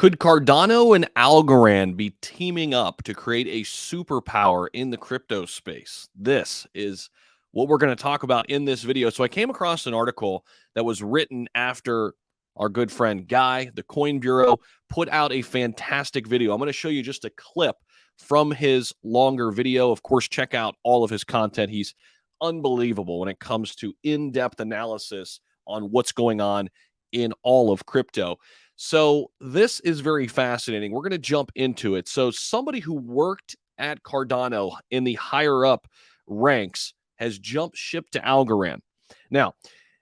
Could Cardano and Algorand be teaming up to create a superpower in the crypto space? This is what we're going to talk about in this video. So I came across an article that was written after our good friend Guy, the Coin Bureau, put out a fantastic video. I'm going to show you just a clip from his longer video. Of course, check out all of his content. He's unbelievable when it comes to in-depth analysis on what's going on in all of crypto. So this is very fascinating. We're going to jump into it. So somebody who worked at Cardano in the higher up ranks has jumped ship to Algorand. Now,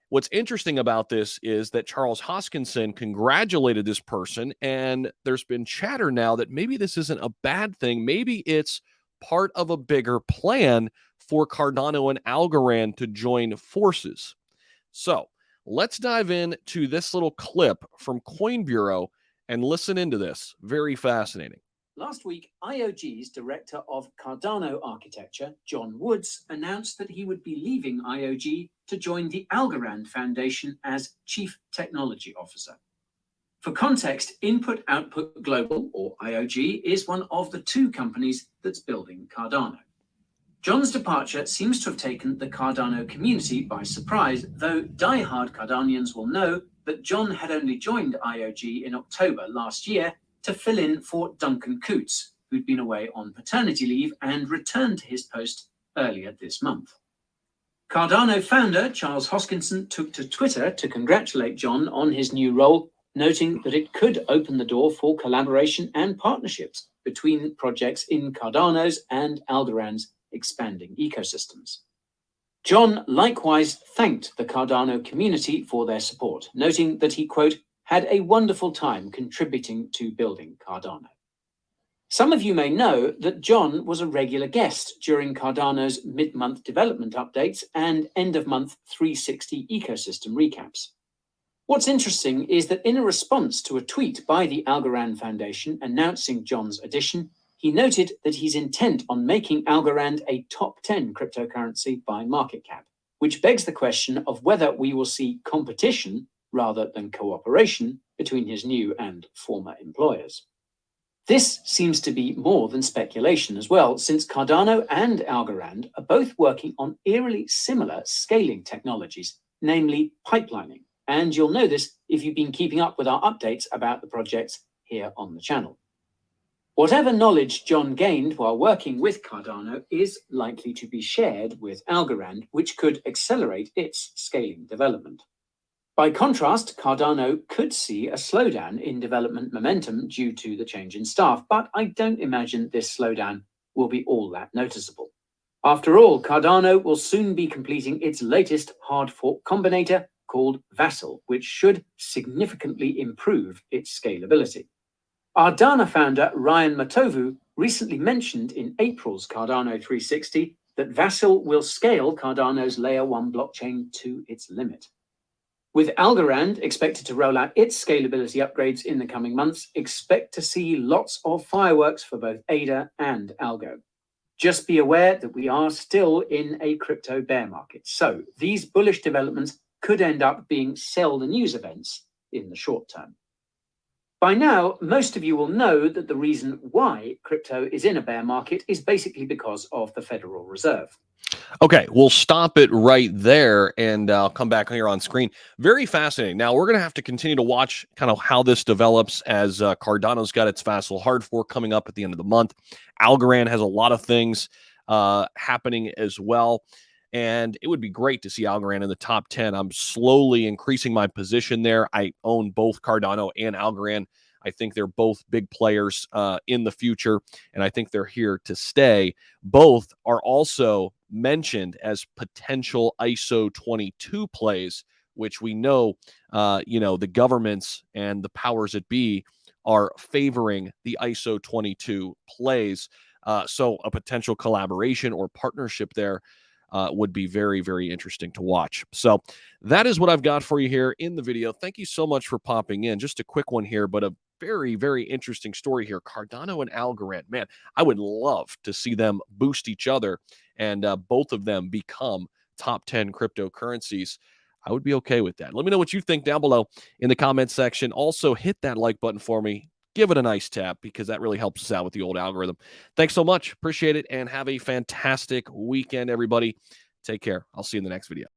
what's interesting about this is that Charles Hoskinson congratulated this person, and there's been chatter now that maybe this isn't a bad thing. Maybe it's part of a bigger plan for Cardano and Algorand to join forces. So let's dive into this little clip from Coin Bureau and listen into this. Very fascinating. Last week, IOG's director of Cardano architecture, John Woods, announced that he would be leaving IOG to join the Algorand Foundation as Chief Technology Officer. For context, Input Output Global, or IOG, is one of the two companies that's building Cardano. John's departure seems to have taken the Cardano community by surprise, though die-hard Cardanians will know that John had only joined IOG in October last year to fill in for Duncan Coutts, who'd been away on paternity leave and returned to his post earlier this month. Cardano founder Charles Hoskinson took to Twitter to congratulate John on his new role, noting that it could open the door for collaboration and partnerships between projects in Cardano's and Algorand's expanding ecosystems. John likewise thanked the Cardano community for their support, noting that he, quote, had a wonderful time contributing to building Cardano. Some of you may know that John was a regular guest during Cardano's mid-month development updates and end-of-month 360 ecosystem recaps. What's interesting is that in a response to a tweet by the Algorand Foundation announcing John's addition, he noted that he's intent on making Algorand a top 10 cryptocurrency by market cap, which begs the question of whether we will see competition rather than cooperation between his new and former employers. This seems to be more than speculation as well, since Cardano and Algorand are both working on eerily similar scaling technologies, namely pipelining. And you'll know this if you've been keeping up with our updates about the projects here on the channel. Whatever knowledge John gained while working with Cardano is likely to be shared with Algorand, which could accelerate its scaling development. By contrast, Cardano could see a slowdown in development momentum due to the change in staff, but I don't imagine this slowdown will be all that noticeable. After all, Cardano will soon be completing its latest hard fork combinator called Vassal, which should significantly improve its scalability. Ardana founder Ryan Matovu recently mentioned in April's Cardano 360 that Vassal will scale Cardano's Layer 1 blockchain to its limit. With Algorand expected to roll out its scalability upgrades in the coming months, expect to see lots of fireworks for both ADA and ALGO. Just be aware that we are still in a crypto bear market, so these bullish developments could end up being sell the news events in the short term. By now, most of you will know that the reason why crypto is in a bear market is basically because of the Federal Reserve. Okay, we'll stop it right there, and I'll come back here on screen. Very fascinating. Now, we're going to have to continue to watch kind of how this develops as Cardano's got its Vassal hard fork coming up at the end of the month. Algorand has a lot of things happening as well, and it would be great to see Algorand in the top 10. I'm slowly increasing my position there. I own both Cardano and Algorand. I think they're both big players in the future, and I think they're here to stay. Both are also mentioned as potential ISO 22 plays, which we know, the governments and the powers that be are favoring the ISO 22 plays. So a potential collaboration or partnership there would be very, very interesting to watch. So that is what I've got for you here in the video. Thank you so much for popping in. Just a quick one here, but a very, very interesting story here. Cardano and Algorand. Man, I would love to see them boost each other and both of them become top 10 cryptocurrencies. I would be okay with that. Let me know what you think down below in the comment section. Also, hit that like button for me. Give give it a nice tap, because that really helps us out with the old algorithm. Thanks so much. Appreciate it. And have a fantastic weekend, everybody. Take care. I'll see you in the next video.